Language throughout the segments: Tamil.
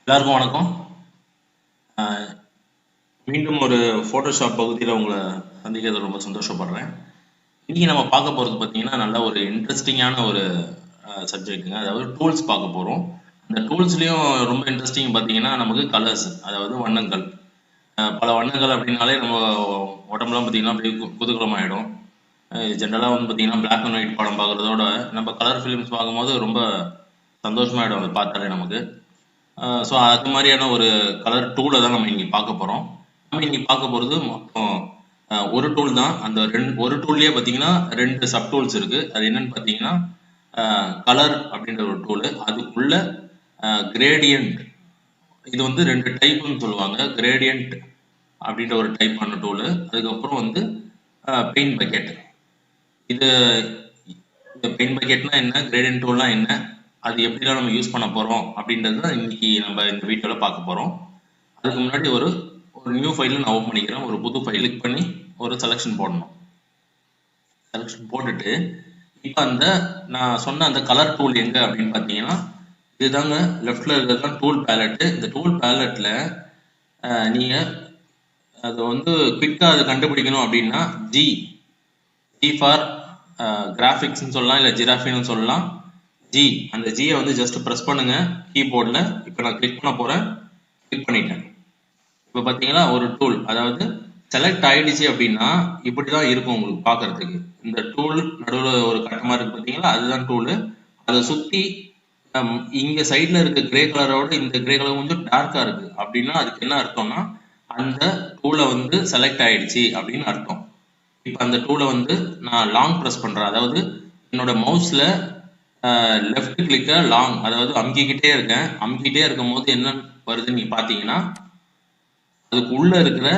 எல்லாருக்கும் வணக்கம். ஆஹ் மீண்டும் ஒரு ஃபோட்டோஷாப் பகுதியில் உங்களை சந்திக்கிறது ரொம்ப சந்தோஷப்படுறேன். இன்னைக்கு நம்ம பார்க்க போகிறது பார்த்தீங்கன்னா நல்ல ஒரு இன்ட்ரெஸ்டிங்கான ஒரு சப்ஜெக்ட்டுங்க. அதாவது டூல்ஸ் பார்க்க போகிறோம். அந்த டூல்ஸ்லேயும் ரொம்ப இன்ட்ரெஸ்டிங் பார்த்தீங்கன்னா நமக்கு கலர்ஸ், அதாவது வண்ணங்கள். பல வண்ணங்கள் அப்படின்னாலே நம்ம உடம்புலாம் பார்த்தீங்கன்னா அப்படியே குதூகலமாயிடும். ஜென்ரலாக வந்து பார்த்தீங்கன்னா பிளாக் அண்ட் ஒயிட் படம் பார்க்குறதோட நம்ம கலர் ஃபிலிம்ஸ் பார்க்கும்போது ரொம்ப சந்தோஷமாயிடும் அதை பார்த்தாலே நமக்கு. ஸோ அது மாதிரியான ஒரு கலர் டூலை தான் நம்ம இன்னைக்கு பார்க்க போகிறோம். நம்ம இன்னைக்கு பார்க்க போகிறது மொத்தம் ஒரு டூல் தான். அந்த ஒரு டூல்லையே பார்த்தீங்கன்னா ரெண்டு சப் டூல்ஸ் இருக்குது. அது என்னன்னு பார்த்தீங்கன்னா கலர் அப்படின்ற ஒரு டூலு, அதுக்குள்ள கிரேடியன்ட். இது வந்து ரெண்டு டைப்னு சொல்லுவாங்க. கிரேடியன்ட் அப்படின்ற ஒரு டைப்பான டூலு, அதுக்கப்புறம் வந்து பெயிண்ட் பக்கெட். இது பெயிண்ட் பக்கெட்னா என்ன, கிரேடியன்ட் டூல்னா என்ன, அது எப்படிலாம் நம்ம யூஸ் பண்ண போகிறோம் அப்படின்றது தான் இன்னைக்கு நம்ம இந்த வீடியோவில் பார்க்க போகிறோம். அதுக்கு முன்னாடி ஒரு நியூ ஃபைலில் நான் ஓப்பன் பண்ணிக்கிறேன். ஒரு புது ஃபைல் கிளிக் பண்ணி ஒரு செலெக்ஷன் போடணும். செலெக்ஷன் போட்டுட்டு இப்போ நான் சொன்ன அந்த கலர் டூல் எங்கே அப்படின்னு பார்த்தீங்கன்னா இதுதாங்க. லெஃப்டில் இருக்கிறது தான் டூல் பேலட்டு. இந்த டூல் பேலட்டில் நீங்கள் அதை வந்து குவிக்காக அதை கண்டுபிடிக்கணும் அப்படின்னா ஜி ஃபார் கிராஃபிக்ஸ்ன்னு சொல்லலாம், இல்லை ஜிராஃபின்னு சொல்லலாம். ஜி, அந்த ஜியை வந்து ஜஸ்ட் ப்ரெஸ் பண்ணுங்க கீபோர்டில். இப்போ நான் கிளிக் பண்ண போகிறேன். கிளிக் பண்ணிட்டேன். இப்போ பார்த்தீங்கன்னா ஒரு டூல், அதாவது செலக்ட் ஆயிடுச்சு அப்படின்னா இப்படி தான் இருக்கும் உங்களுக்கு பார்க்கறதுக்கு. இந்த டூல் நடுவில் ஒரு கட்டமாக இருக்கு பார்த்தீங்களா, அதுதான் டூலு. அதை சுற்றி இங்கே சைடில் இருக்க கிரே கலரோட இந்த கிரே கலர் கொஞ்சம் டார்க்காக இருக்குது அப்படின்னா அதுக்கு என்ன அர்த்தம்னா அந்த டூலை வந்து செலக்ட் ஆயிடுச்சு அப்படின்னு அர்த்தம். இப்போ அந்த டூலை வந்து நான் லாங் ப்ரெஸ் பண்ணுறேன். அதாவது என்னோட மவுஸில் லெஃப்ட் கிளிக்கை லாங், அதாவது அமுக்கிக்கிட்டே இருக்கேன். அமுக்கிட்டே இருக்கும் போது என்ன வருதுன்னு நீங்கள் பார்த்தீங்கன்னா அதுக்கு உள்ள இருக்கிற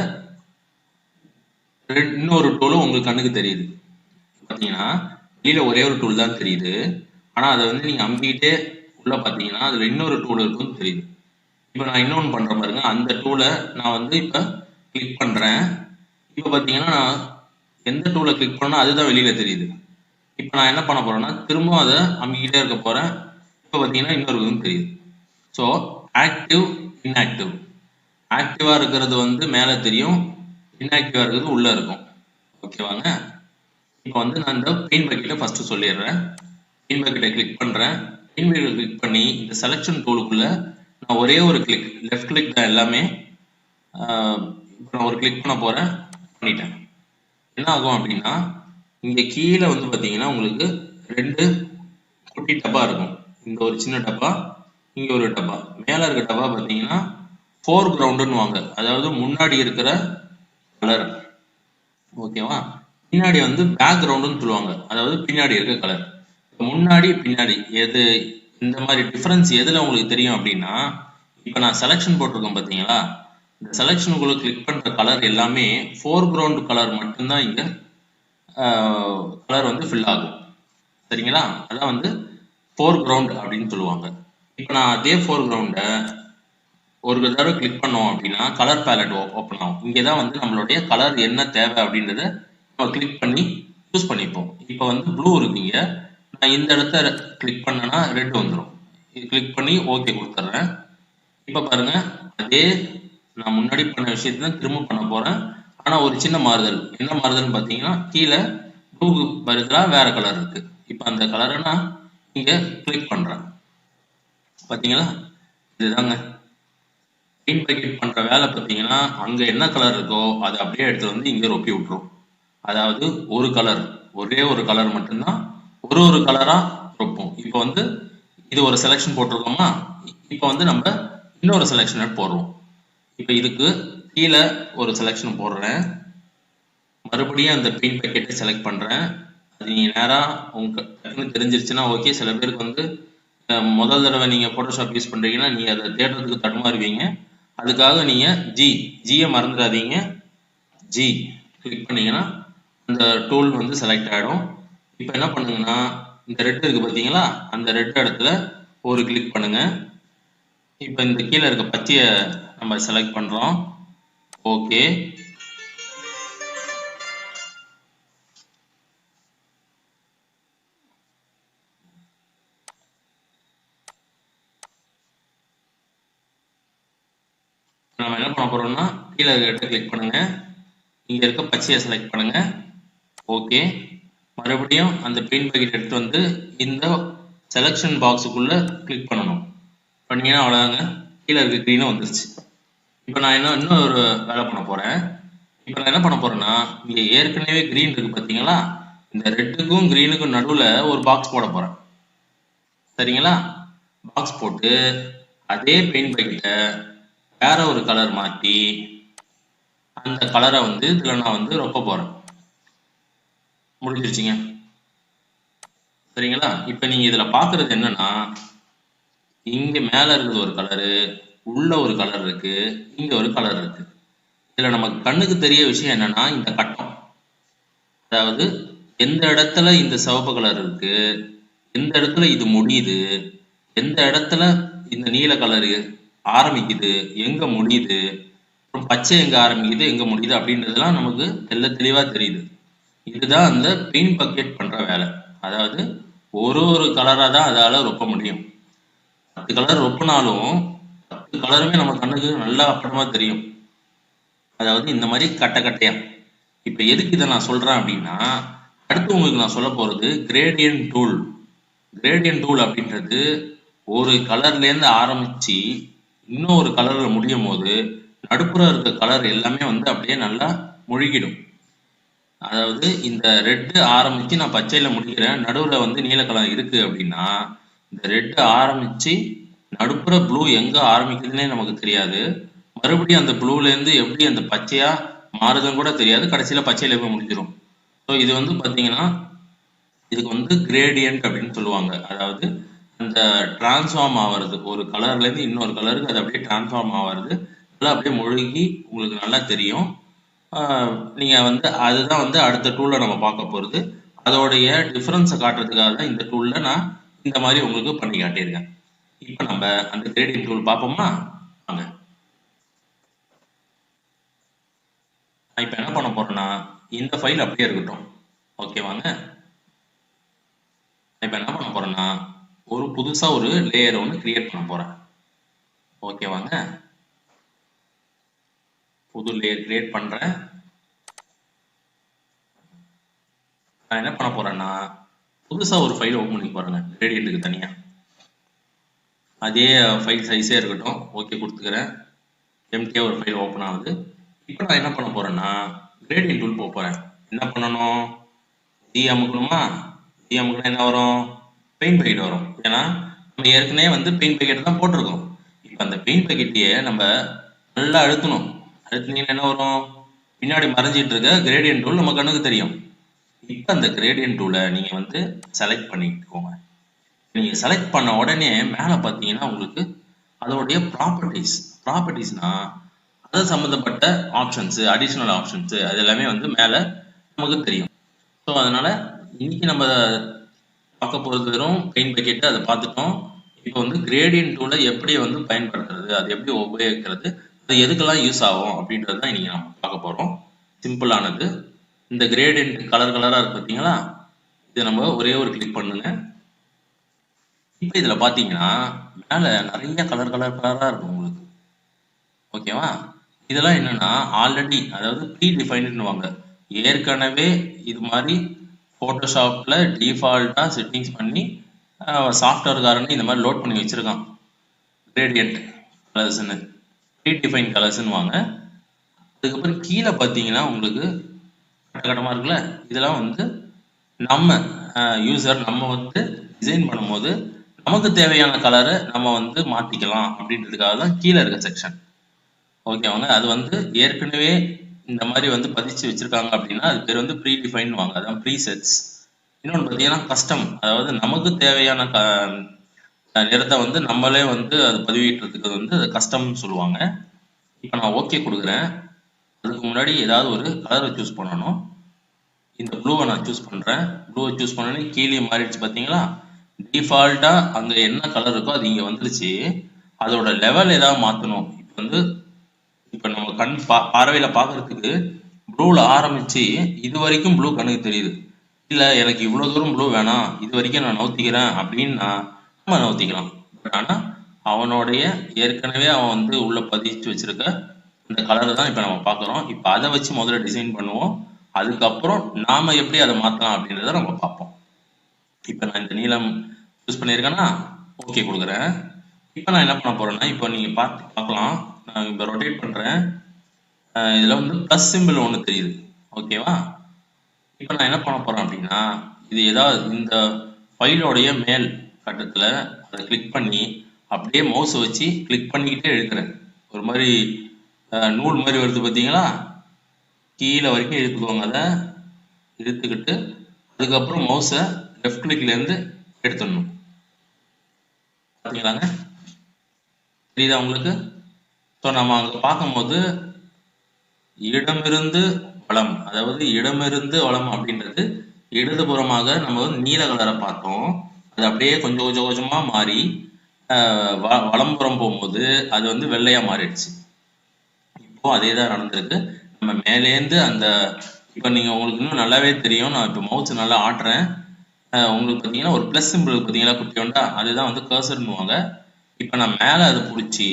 இன்னொரு டூலும் உங்களுக்கு கண்ணுக்கு தெரியுது. பார்த்தீங்கன்னா வெளியில ஒரே ஒரு டூல் தான் தெரியுது, ஆனால் அதை வந்து நீங்கள் அமுக்கிட்டே உள்ள பார்த்தீங்கன்னா அதில் இன்னொரு டூல் இருக்குன்னு தெரியுது. இப்போ நான் இன்னொன்று பண்ணுறேன் பாருங்க. அந்த டூலை நான் வந்து இப்போ கிளிக் பண்ணுறேன். இப்போ பார்த்தீங்கன்னா நான் எந்த டூலை கிளிக் பண்ணால் அதுதான் வெளியில தெரியுது. இப்போ நான் என்ன பண்ண போறேன்னா திரும்பவும் அதை அமுக்கிட்டே இருக்க போறேன். இப்போ பார்த்தீங்கன்னா இன்னொரு இதுவும் தெரியுது. So active, inactive. ஆக்டிவா இருக்கிறது வந்து மேலே தெரியும், இன்ஆக்டிவா இருக்கிறது உள்ள இருக்கும். ஓகேவாங்க. இப்போ வந்து நான் இந்த பெயிண்ட் பக்கெட்டை ஃபர்ஸ்ட் சொல்லிடுறேன். பெயிண்ட் பக்கெட்டை கிளிக் பண்றேன். பெயிண்ட் பக்கெட்டை கிளிக் பண்ணி இந்த செலெக்ஷன் டூலுக்குள்ள நான் ஒரே ஒரு கிளிக், லெஃப்ட் கிளிக் தான் எல்லாமே. இப்போ நான் ஒரு கிளிக் பண்ண போறேன். பண்ணிட்டேன். என்ன ஆகும் அப்படின்னா இங்க கீழே வந்து பாத்தீங்கன்னா உங்களுக்கு ரெண்டு குட்டி டப்பா இருக்கும். இங்க ஒரு சின்ன டப்பா, இங்க ஒரு டப்பா. மேல இருக்க டப்பா பாத்தீங்கன்னா ஃபோர் கிரவுண்டுன்னு வாங்க, அதாவது முன்னாடி இருக்கிற கலர். ஓகேவா. பின்னாடி வந்து பேக்ரவுண்டுன்னு சொல்லுவாங்க, அதாவது பின்னாடி இருக்க கலர். முன்னாடி பின்னாடி எது, இந்த மாதிரி டிஃபரன்ஸ் எதுல உங்களுக்கு தெரியும் அப்படின்னா இப்போ நான் செலெக்ஷன் போட்டிருக்கேன் பார்த்தீங்களா, இந்த செலெக்ஷனுக்குள்ள கிளிக் பண்ற கலர் எல்லாமே ஃபோர் கிரவுண்ட் கலர் மட்டும்தான் இங்க கலர் வந்து ஃபில் ஆகும். சரிங்களா. அதான் வந்து ஃபோர் கிரவுண்ட் அப்படின்னு சொல்லுவாங்க. இப்போ நான் அதே ஃபோர் கிரவுண்டை ஒரு தடவை கிளிக் பண்ணோம் அப்படின்னா கலர் பேலட் ஓப்பன் ஆகும். இங்கே தான் வந்து நம்மளுடைய கலர் என்ன தேவை அப்படின்றத நம்ம கிளிக் பண்ணி சூஸ் பண்ணிப்போம். இப்போ வந்து ப்ளூ இருக்குங்க, நான் இந்த இடத்த கிளிக் பண்ணேன்னா ரெட் வந்துடும். இது கிளிக் பண்ணி ஓகே கொடுத்துட்றேன். இப்போ பாருங்க, அதே நான் முன்னாடி பண்ண விஷயத்தை தான் திரும்ப பண்ண போறேன். ஆனால் ஒரு சின்ன மாறுதல். என்ன மாறுதல்னு பார்த்தீங்கன்னா கீழே ப்ளூ பதிலா வேற கலர் இருக்கு. இப்போ அந்த கலரை நான் இங்க கிளிக் பண்றேன். பார்த்தீங்களா, இதுதாங்க பெயிண்ட் பக்கெட் பண்ற வேலை. பார்த்தீங்கன்னா அங்க என்ன கலர் இருக்கோ அதை அப்படியே எடுத்து வந்து இங்க ரொப்பி விட்டுரும். அதாவது ஒரு கலர், ஒரே ஒரு கலர் மட்டும்தான் ஒரு ஒரு கலரா ரொப்போம். இப்போ வந்து இது ஒரு செலெக்ஷன் போட்டிருக்கோமா, இப்போ வந்து நம்ம இன்னொரு செலெக்ஷன் போடுறோம். இப்போ இதுக்கு கீழே ஒரு செலெக்ஷன் போடுறேன். மறுபடியும் அந்த பெயிண்ட் பக்கெட்டை செலக்ட் பண்றேன். அது நீங்க நேரா உங்க டக்குன்னு தெரிஞ்சிருச்சுன்னா ஓகே. சில பேருக்கு வந்து முதல் தடவை நீங்க போட்டோஷாப் யூஸ் பண்றீங்கன்னா நீங்க அதை தேடுறதுக்கு தடுமாறுவீங்க. அதுக்காக நீங்க ஜியை மறந்துடாதீங்க. ஜி கிளிக் பண்ணீங்கன்னா அந்த டூல் வந்து செலக்ட் ஆகிடும். இப்போ என்ன பண்ணுங்கன்னா இந்த ரெட் இருக்கு பார்த்தீங்களா, அந்த ரெட் இடத்துல ஒரு கிளிக் பண்ணுங்க. இப்போ இந்த கீழே இருக்க பச்சையை நம்ம செலக்ட் பண்றோம். ஓகே. நம்ம என்ன பண்ண போறோம்னா கீழே இருக்க கிளிக் பண்ணுங்க, இங்க இருக்க பச்சையை செலக்ட் பண்ணுங்க. ஓகே, மறுபடியும் அந்த பெயிண்ட் பக்கெட் எடுத்து வந்து இந்த செலக்ஷன் பாக்ஸுக்குள்ள கிளிக் பண்ணணும். பண்ணீங்கன்னா அவ்வளோதாங்க, கீழே இருக்க க்ரீனும் வந்துருச்சு. இப்போ நான் இன்னும் ஒரு வேலை பண்ண போறேன். இப்போ நான் என்ன பண்ண போறேன்னா, இங்க ஏற்கனவே க்ரீன் இருக்கு பார்த்தீங்களா, இந்த ரெட்டுக்கும் க்ரீனுக்கும் நடுவில் ஒரு பாக்ஸ் போட போறேன். சரிங்களா? பாக்ஸ் போட்டு அதே பெயிண்ட் பக்கெட்டை வேற ஒரு கலர் மாற்றி அந்த கலரை வந்து இதில் நான் வந்து ரொப்ப போறேன். முடிஞ்சிருச்சுங்க. சரிங்களா? இப்போ நீங்க இதுல பாக்குறது என்னன்னா, இங்க மேல இருக்குது ஒரு கலரு, உள்ள ஒரு கலர் இருக்கு, இங்க ஒரு கலர் இருக்கு. இதுல நமக்கு கண்ணுக்கு தெரிய விஷயம் என்னன்னா, இந்த கட்டம். அதாவது எந்த இடத்துல இந்த சிவப்பு கலர் இருக்கு, எந்த இடத்துல இது முடியுது, எந்த இடத்துல இந்த நீல கலர் ஆரம்பிக்குது, எங்க முடியுது, அப்புறம் பச்சை எங்க ஆரம்பிக்குது, எங்க முடியுது அப்படின்றதெல்லாம் நமக்கு தெளிவா தெரியுது. இதுதான் அந்த பெயிண்ட் பக்கெட் பண்ற வேலை. அதாவது ஒரு கலரா தான் அதால ரொப்ப முடியும். 10 கலர் ரொப்பினாலும் 10 கலருமே நம்ம கண்ணுக்கு நல்லா அப்பட்டமா தெரியும். அதாவது இந்த மாதிரி கட்டையா. இப்ப எதுக்கு இதை நான் சொல்றேன் அப்படின்னா, அடுத்து உங்களுக்கு நான் சொல்ல போறது கிரேடியன்ட் டூல். கிரேடியன்ட் டூல் அப்படின்றது ஒரு கலர்ல இருந்து ஆரம்பிச்சு இன்னொரு கலர்ல முடியும் போது நடுப்புற இருக்க கலர் எல்லாமே வந்து அப்படியே நல்லா முழுகிடும். அதாவது இந்த ரெட்டு ஆரம்பிச்சு நான் பச்சையில முடிக்கிறேன், நடுவுல வந்து நீல கலர் இருக்கு அப்படின்னா, இந்த ரெட்டு ஆரம்பிச்சு நடுப்புற ப்ளூ எங்க ஆரம்பிக்குதுன்னே நமக்கு தெரியாது. மறுபடியும் அந்த ப்ளூல இருந்து எப்படி அந்த பச்சையா மாறுதுன்னு கூட தெரியாது, கடைசியில பச்சையில போய் முடிஞ்சிடும். ஸோ இது வந்து பாத்தீங்கன்னா இதுக்கு வந்து கிரேடியன்ட் அப்படின்னு சொல்லுவாங்க. அதாவது அந்த டிரான்ஸ்ஃபார்ம் ஆகிறது, ஒரு கலர்ல இருந்து இன்னொரு கலருக்கு அது அப்படியே டிரான்ஸ்ஃபார்ம் ஆகிறது, அதெல்லாம் அப்படியே முழுகி உங்களுக்கு நல்லா தெரியும். நீங்க வந்து அதுதான் வந்து அடுத்த டூல்ல நம்ம பார்க்க போறது. அதோடைய டிஃபரன்ஸை காட்டுறதுக்காக தான் இந்த டூல்ல நான் இந்த மாதிரி உங்களுக்கு பண்ணி காட்டியிருக்கேன். இப்போ நம்ம அந்த கிரேடியன்ட் டூல் பார்ப்போமா? வாங்க. நான் இப்போ என்ன பண்ண போறேன்னா, இந்த ஃபைல் அப்படியே இருக்கட்டும். ஓகேவாங்க. இப்போ என்ன பண்ண போறேன்னா, ஒரு புதுசா ஒரு லேயர் ஒன்று கிரியேட் பண்ண போறேன். ஓகேவாங்க. புது லேயர் கிரியேட் பண்றேன். நான் என்ன பண்ண போறேன்னா, புதுசா ஒரு ஃபைல் ஓப்பன் பண்ணி பாருங்க, கிரேடியன்ட்டுக்கு தனியா. அதே ஃபைல் சைஸே இருக்கட்டும். ஓகே கொடுத்துக்கிறேன். எம்டியா ஒரு ஃபைல் ஓப்பன் ஆகுது. இப்போ நான் என்ன பண்ண போறேன்னா, கிரேடியன்ட் டூல் போக போறேன். என்ன பண்ணணும்? டி அமுக்கணுமா? டி அமுக்கணும் என்ன வரும்? பெயிண்ட் பக்கெட் வரும். ஏன்னா நம்ம ஏற்கனவே வந்து பெயிண்ட் பக்கெட் தான் போட்டிருக்கோம். இப்போ அந்த பெயிண்ட் பக்கெட்டையே நம்ம நல்லா அழுத்தணும். அழுத்தினீங்கன்னா என்ன வரும்? பின்னாடி மறைஞ்சிட்டு இருக்க கிரேடியன்ட் டூல் நம்ம கண்ணுக்கு தெரியும். இப்போ அந்த கிரேடியன்ட் டூலை நீங்க வந்து செலக்ட் பண்ணிக்கோங்க. நீங்க செலக்ட் பண்ண உடனே மேல பாத்தீங்கன்னா உங்களுக்கு அதோடைய ப்ராப்பர்ட்டிஸ்னா அது சம்பந்தப்பட்ட ஆப்ஷன்ஸ், அடிஷனல் ஆப்ஷன்ஸ் அது எல்லாமே வந்து மேல நமக்கு தெரியும். ஸோ அதனால இன்னைக்கு நம்ம பார்க்க போறது வெறும் பெயிண்ட் பக்கெட், அதை பார்த்துட்டோம். இப்போ வந்து கிரேடியன்ட் டூலை எப்படி வந்து பயன்படுத்துறது, அது எப்படி உபயோகிக்கிறது, அது எதுக்கெல்லாம் யூஸ் ஆகும் அப்படின்றது தான் இன்னைக்கு நம்ம பார்க்க போறோம். சிம்பிளானது. இந்த கிரேடியன்ட் கலரா இருக்கு பார்த்தீங்களா, இதை நம்ம ஒரே ஒரு கிளிக் பண்ணுங்க. இப்போ இதுல பாத்தீங்கன்னா மேல நிறைய கலரா இருக்கும் உங்களுக்கு. ஓகேவா? இதெல்லாம் என்னன்னா ஆல்ரெடி, அதாவது ப்ரீ டிஃபைன்டுவாங்க. ஏற்கனவே இது மாதிரி போட்டோஷாப்ல டிஃபால்ட்டா செட்டிங்ஸ் பண்ணி சாஃப்ட்வேர்காரன்னு இந்த மாதிரி லோட் பண்ணி வச்சிருக்கான் கிரேடியன்ட் கலர்ஸ்ன்னு, ப்ரீ டிஃபைன் கலர்ஸ்ன்னு வாங்க. அதுக்கப்புறம் கீழே பார்த்தீங்கன்னா உங்களுக்கு கட்டமா இருக்குல்ல, இதெல்லாம் வந்து நம்ம யூசர் நம்ம வந்து டிசைன் பண்ணும்போது நமக்கு தேவையான கலரை நம்ம வந்து மாத்திக்கலாம் அப்படின்றதுக்காக தான் கீழே இருக்க செக்ஷன். ஓகேவாங்க. அது வந்து ஏற்கனவே இந்த மாதிரி வந்து பதிச்சு வச்சிருக்காங்க அப்படின்னா அது பேர் வந்து ப்ரீ டிஃபைன் வாங்க, அதான் ப்ரீ செட்ஸ். இன்னொன்று பார்த்தீங்கன்னா கஸ்டம், அதாவது நமக்கு தேவையான நிறத்தை வந்து நம்மளே வந்து அது பதிவிட்டுறதுக்கு வந்து அது கஸ்டம்னு சொல்லுவாங்க. இப்போ நான் ஓகே கொடுக்குறேன். அதுக்கு முன்னாடி ஏதாவது ஒரு கலரை சூஸ் பண்ணணும். இந்த ப்ளூவை நான் சூஸ் பண்றேன். ப்ளூவை சூஸ் பண்ணோன்னே கீழே மாறிடுச்சு பார்த்தீங்களா? டிஃபால்ட்டா அங்க என்ன கலர் இருக்கோ அது இங்க வந்துருச்சு. அதோட லெவல் ஏதாவது மாத்தணும். இப்போ வந்து இப்போ நம்ம கண் பார்வையில பாக்குறதுக்கு ப்ளூல ஆரம்பிச்சு இது வரைக்கும் ப்ளூ கண்ணுக்கு தெரியுது. இல்ல எனக்கு இவ்வளவு தூரம் ப்ளூ வேணாம், இது வரைக்கும் நான் நவுத்திக்கிறேன் அப்படின்னா நம்ம நவுத்திக்கலாம். பட் ஆனா அவனுடைய ஏற்கனவே அவன் வந்து உள்ள பதிச்சு வச்சிருக்க இந்த கலரை தான் இப்போ நம்ம பார்க்குறோம். இப்போ அதை வச்சு முதல்ல டிசைன் பண்ணுவோம். அதுக்கப்புறம் நாம எப்படி அதை மாற்றலாம் அப்படின்றத நம்ம பார்ப்போம். இப்போ நான் இந்த நீளம் யூஸ் பண்ணியிருக்கேன்னா ஓகே கொடுக்குறேன். இப்போ நான் என்ன பண்ண போறேன்னா, இப்போ நீங்க பார்க்கலாம், நான் இப்போ ரொட்டேட் பண்றேன். இதுல வந்து ப்ளஸ் சிம்பிள் ஒன்று தெரியுது. ஓகேவா? இப்போ நான் என்ன பண்ண போறேன் அப்படின்னா, இது ஏதாவது இந்த ஃபைலோடைய மேல் கட்டத்துல அதை கிளிக் பண்ணி அப்படியே மவுஸை வச்சு கிளிக் பண்ணிக்கிட்டே இழுக்கிறேன். ஒரு மாதிரி நூல் மாதிரி வருது பார்த்தீங்களா? கீழே வரைக்கும் இழுத்துக்குவாங்க. அதை இழுத்துக்கிட்டு அதுக்கப்புறம் மவுஸை லெஃப்ட் கிளிக்ல இருந்து எடுத்துடணும். பார்த்தீங்களாங்க? தெரியுதா உங்களுக்கு? ஸோ நம்ம அங்கே பார்க்கும்போது இடமிருந்து வளம், அதாவது இடமிருந்து வளம் அப்படின்றது இடதுபுறமாக நம்ம வந்து நீல கலரை பார்த்தோம். அது அப்படியே கொஞ்சம் கொஞ்சம் கொஞ்சமா மாறி வலம்புறம் போகும்போது அது வந்து வெள்ளையா மாறிடுச்சு. இப்போ அதே தான் நடந்திருக்கு. நம்ம மேலேந்து அந்த இப்போ நீங்க உங்களுக்கு இன்னும் நல்லாவே தெரியும். நான் இப்போ மவுஸ் நல்லா ஆட்டுறேன். உங்களுக்கு பார்த்தீங்கன்னா ஒரு ப்ளஸ் சிம்பிள் பார்த்தீங்களா குட்டியோண்டா, அதுதான் வந்து கர்சர்னுவாங்க. இப்போ நான் மேலே அதை பிடிச்சி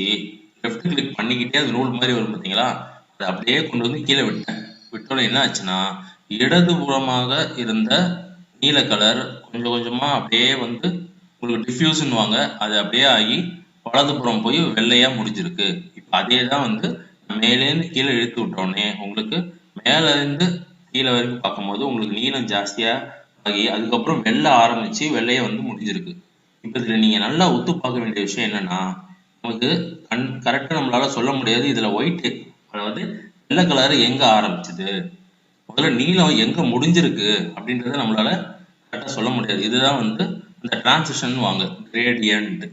லெஃப்ட் கிளிக் பண்ணிக்கிட்டே அது ரூல் மாதிரி வரும் பார்த்தீங்களா, அதை அப்படியே கொண்டு வந்து கீழே விட்டேன். விட்டோட என்ன ஆச்சுன்னா, இடதுபுறமாக இருந்த நீல கலர் கொஞ்சம் கொஞ்சமா அப்படியே வந்து உங்களுக்கு டிஃப்யூஸ்னுவாங்க, அது அப்படியே ஆகி வலதுபுறம் போய் வெள்ளையா முடிஞ்சிருக்கு. இப்போ அதே தான் வந்து மேலேருந்து கீழே இழுத்து விட்டோடனே உங்களுக்கு மேலே இருந்து கீழே வரைக்கும் பார்க்கும்போது உங்களுக்கு நீளம் ஜாஸ்தியா ஆகி அதுக்கப்புறம் வெள்ள ஆரம்பிச்சு வெள்ளைய வந்து முடிஞ்சிருக்கு. இப்போ இதுல நீங்க நல்லா உத்து பார்க்க வேண்டிய விஷயம் என்னன்னா, நமக்கு கரெக்டா நம்மளால சொல்ல முடியாது இதுல ஒயிட், அதாவது வெள்ளை கலர் எங்க ஆரம்பிச்சது, முதல்ல நீளம் எங்க முடிஞ்சிருக்கு அப்படின்றத நம்மளால கரெக்டா சொல்ல முடியாது. இதுதான் வந்து இந்த டிரான்சிஷன் வாங்க கிரேடியன்ட்.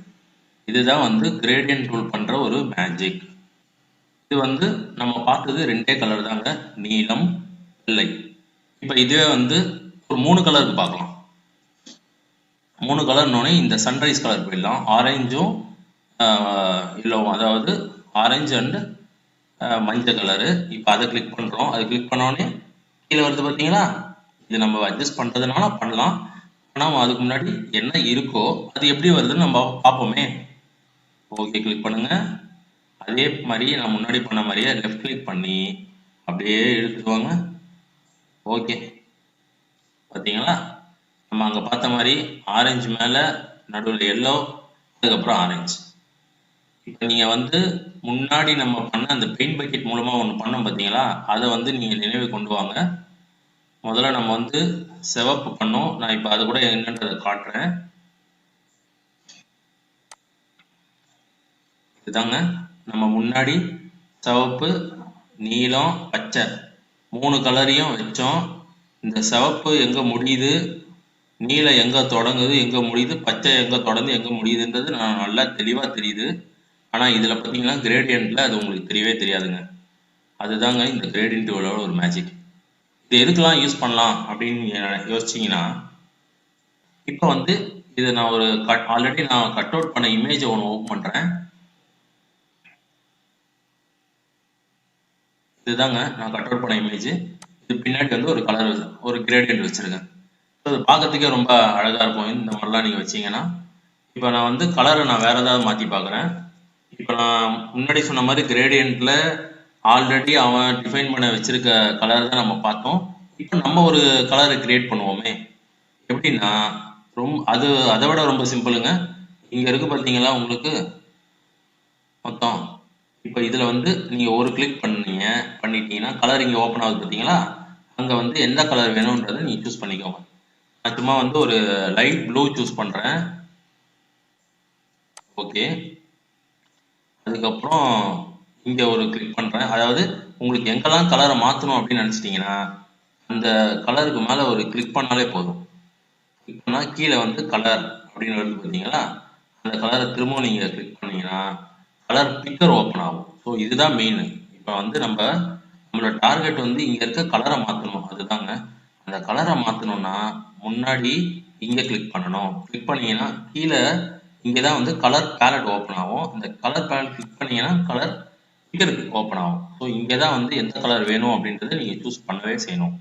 இதுதான் வந்து கிரேடியன்ட் ரூல் பண்ற ஒரு மேஜிக். இது வந்து நம்ம பார்த்தது ரெண்டே கலர் தாங்க, நீலம் வெள்ளை. இப்போ இதுவே வந்து ஒரு 3 கலருக்கு பார்க்கலாம். 3 கலர்னோடனே இந்த சன்ரைஸ் கலர் போயிடலாம். ஆரஞ்சும் எல்லோவும், அதாவது ஆரஞ்சு அண்ட் மஞ்சள் கலரு. இப்போ அதை கிளிக் பண்ணுறோம். அதை கிளிக் பண்ணோடனே கீழே வருது பார்த்தீங்களா? இது நம்ம அட்ஜஸ்ட் பண்ணுறதுனால பண்ணலாம். ஆனால் அதுக்கு முன்னாடி என்ன இருக்கோ அது எப்படி வருதுன்னு நம்ம பார்ப்போமே. ஓகே கிளிக் பண்ணுங்க. அதே மாதிரி நான் முன்னாடி பண்ண மாதிரியே லெஃப்ட் கிளிக் பண்ணி அப்படியே இழுத்துக்குவாங்க. ஓகே பார்த்தீங்களா? நம்ம அங்கே பார்த்த மாதிரி ஆரஞ்சு மேலே நடுவில் எல்லோ, அதுக்கப்புறம் ஆரஞ்சு. இப்போ நீங்கள் வந்து முன்னாடி நம்ம பண்ண அந்த பெயிண்ட் பக்கெட் மூலமாக ஒன்று பண்ணோம் பார்த்தீங்களா, அதை வந்து நீங்கள் நினைவு கொண்டு வாங்க. முதல்ல நம்ம வந்து சிவப்பு பண்ணோம். நான் இப்போ அது கூட என்னன்றதை காட்டுறேன். இதுதாங்க நம்ம முன்னாடி சிவப்பு, நீலம், பச்சை 3 கலரையும் வச்சோம். இந்த சிவப்பு எங்கே முடியுது, நீலம் எங்கே தொடங்குது எங்கே முடியுது, பச்சை எங்கே தொடர்ந்து எங்கே முடியுதுன்றது நான் நல்லா தெளிவாக தெரியுது. ஆனால் இதில் பார்த்தீங்கன்னா கிரேடியண்ட்டில் அது உங்களுக்கு தெரியவே தெரியாதுங்க. அதுதாங்க இந்த கிரேடியண்ட்டோட ஒரு மேஜிக். இது எதுக்கெல்லாம் யூஸ் பண்ணலாம் அப்படின்னு யோசிச்சிங்கன்னா, இப்போ வந்து இது நான் ஒரு ஆல்ரெடி நான் கட் அவுட் பண்ண இமேஜை ஒன்று ஓப்பன் பண்ணுறேன். இதுதாங்க நான் கட் அவுட் பண்ண இமேஜ். இது பின்னாடி வந்து ஒரு கலர் ஒரு கிரேடியன்ட் வச்சுருக்கேன். ஸோ அது பார்க்கறதுக்கே ரொம்ப அழகாக இருக்கும் இந்த மாதிரிலாம் நீங்கள் வச்சிங்கன்னா. இப்போ நான் வந்து கலரை நான் வேறு ஏதாவது மாற்றி பார்க்குறேன். இப்போ நான் முன்னாடி சொன்ன மாதிரி கிரேடியண்ட்டில் ஆல்ரெடி அவன் டிஃபைன் பண்ண வச்சிருக்க கலர் தான் நம்ம பார்த்தோம். இப்போ நம்ம ஒரு கலரை கிரியேட் பண்ணுவோமே. எப்படின்னா அதை விட ரொம்ப சிம்பிளுங்க. இங்கே இருக்கு பார்த்தீங்களா உங்களுக்கு மொத்தம். இப்போ இதில் வந்து நீங்கள் ஒரு கிளிக் பண்ணிட்டீங்கன்னா கலர் இங்கே ஓப்பன் ஆகுது பார்த்தீங்களா, அங்கே வந்து எந்த கலர் வேணுன்றதை நீங்கள் சூஸ் பண்ணிக்கோங்க. நான் சும்மா வந்து ஒரு லைட் ப்ளூ சூஸ் பண்ணுறேன். ஓகே, அதுக்கப்புறம் இங்கே ஒரு கிளிக் பண்ணுறேன். அதாவது உங்களுக்கு எங்கெல்லாம் கலரை மாற்றணும் அப்படின்னு நினச்சிட்டிங்கன்னா அந்த கலருக்கு மேலே ஒரு கிளிக் பண்ணாலே போதும். கிளிக் பண்ணால் கீழே வந்து கலர் அப்படின்னு வருது பார்த்தீங்களா, அந்த கலரை திரும்பவும் நீங்கள் கிளிக் பண்ணீங்கன்னா கலர் பிக்கர் ஓப்பன் ஆகும். ஸோ இதுதான் மெயின். இப்போ வந்து நம்மளோட டார்கெட் வந்து இங்கே இருக்க கலரை மாற்றணும். அதுதாங்க. அந்த கலரை மாற்றணும்னா முன்னாடி இங்கே கிளிக் பண்ணணும். கிளிக் பண்ணீங்கன்னா கீழே இங்கே தான் வந்து கலர் பேலட் ஓப்பன் ஆகும். இந்த கலர் பேலட் கிளிக் பண்ணீங்கன்னா கலர் பிக்கருக்கு ஓப்பன் ஆகும். ஸோ இங்கே தான் வந்து எந்த கலர் வேணும் அப்படின்றத நீங்கள் சூஸ் பண்ணவே செய்யணும்.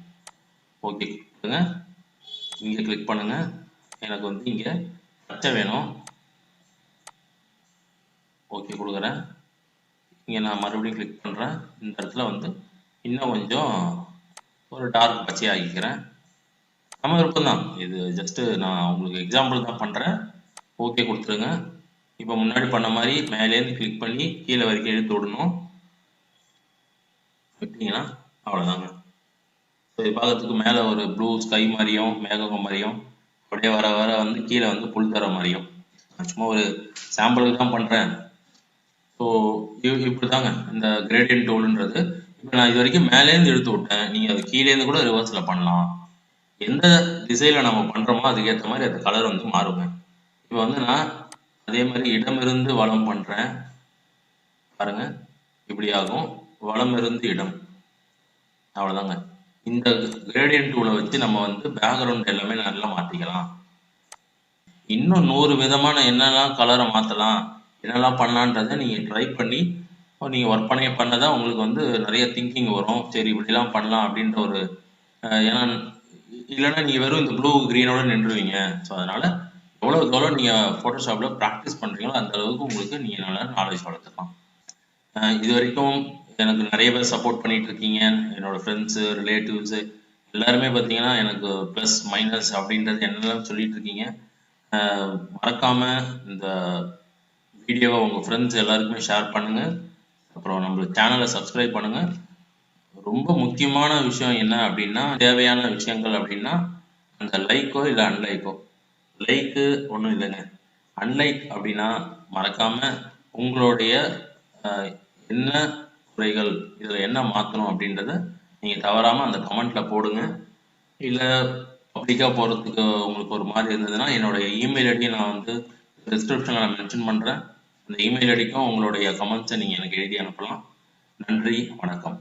ஓகே கொடுங்க. இங்கே கிளிக் பண்ணுங்க. எனக்கு வந்து இங்கே பச்சை வேணும். ஓகே கொடுக்குறேன். இங்கே நான் மறுபடியும் கிளிக் பண்ணுறேன். இந்த இடத்துல வந்து இன்னும் கொஞ்சம் ஒரு டார்க் பச்சையாக ஆக்கிக்கிறேன். நம்ம விருப்பம் தான், இது ஜஸ்ட்டு நான் உங்களுக்கு எக்ஸாம்பிள் தான் பண்ணுறேன். ஓகே கொடுத்துருங்க. இப்போ முன்னாடி பண்ண மாதிரி மேலேருந்து கிளிக் பண்ணி கீழே வரைக்கும் இழுத்து விடணும். விட்டீங்கன்னா அவ்வளோதாங்க. ஸோ இது பார்க்கறதுக்கு மேலே ஒரு ப்ளூ ஸ்கை மாதிரியும் மேகம் மாதிரியும் அப்படியே வர வர வந்து கீழே வந்து புல் தர மாதிரியும். நான் சும்மா ஒரு சாம்பிளுக்கு தான் பண்ணுறேன். ஸோ இப்படி தாங்க இந்த கிரேடியன்ட் டூல்ன்றது. இப்போ நான் இது வரைக்கும் மேலேருந்து இழுத்து விட்டேன், நீங்கள் அது கீழேருந்து கூட ரிவர்ஸில் பண்ணலாம். எந்த திசையில் நம்ம பண்ணுறோமோ அதுக்கேற்ற மாதிரி அது கலர் வந்து மாறுங்க. இப்போ வந்து நான் அதே மாதிரி இடமிருந்து வலம் பண்ணுறேன் பாருங்க, இப்படி ஆகும். வலம் இருந்து இடம், அவ்வளோதாங்க. இந்த கிரேடியன்ட் டூலை வச்சு நம்ம வந்து பேக்ரவுண்ட் எல்லாமே நல்லா மாற்றிக்கலாம். இன்னும் 100 விதமான என்னெல்லாம் கலரை மாற்றலாம், என்னெல்லாம் பண்ணலான்றதை நீங்கள் ட்ரை பண்ணி நீங்கள் ஒர்க் பண்ணதான் உங்களுக்கு வந்து நிறைய திங்கிங் வரும். சரி இப்படிலாம் பண்ணலாம் அப்படின்ற ஒரு ஏன்னா இல்லைன்னா நீங்கள் வெறும் இந்த ப்ளூ க்ரீனோட நின்றுவீங்க. ஸோ அதனால் எவ்வளோக்கு எவ்வளோ நீங்கள் ஃபோட்டோஷாப்பில் ப்ராக்டிஸ் பண்ணுறீங்களோ அந்த அளவுக்கு உங்களுக்கு நீங்கள் நல்லா நாலேஜ் வளர்த்துக்கலாம். இது வரைக்கும் எனக்கு நிறைய பேர் சப்போர்ட் பண்ணிட்டு இருக்கீங்க. என்னோட ஃப்ரெண்ட்ஸு, ரிலேட்டிவ்ஸு எல்லாருமே பார்த்தீங்கன்னா எனக்கு ப்ளஸ் மைனஸ் அப்படின்றது என்னெல்லாம் சொல்லிட்டு இருக்கீங்க. மறக்காம இந்த வீடியோவை உங்கள் ஃப்ரெண்ட்ஸ் எல்லாருக்குமே ஷேர் பண்ணுங்கள். அப்புறம் நம்ம சேனலை சப்ஸ்கிரைப் பண்ணுங்கள். ரொம்ப முக்கியமான விஷயம் என்ன அப்படின்னா, தேவையான விஷயங்கள் அப்படின்னா அந்த லைக்கோ இல்லை அன்லைக்கோ. லைக்கு ஒன்றும் இல்லைங்க, அன்லைக் அப்படின்னா மறக்காம உங்களுடைய என்ன குறைகள், இதில் என்ன மாற்றணும் அப்படின்றத நீங்கள் தவறாமல் அந்த கமெண்ட்டில் போடுங்க. இல்லை பப்ளிக்காக போகிறதுக்கு உங்களுக்கு ஒரு மாதிரி இருந்ததுன்னா என்னுடைய இமெயில் ஐடியை நான் வந்து டிஸ்கிரிப்ஷனில் நான் மென்ஷன் பண்ணுறேன். அந்த இமெயில் ஐடிக்கும் உங்களுடைய கமெண்ட்ஸை நீங்கள் எனக்கு எழுதி அனுப்பலாம். நன்றி, வணக்கம்.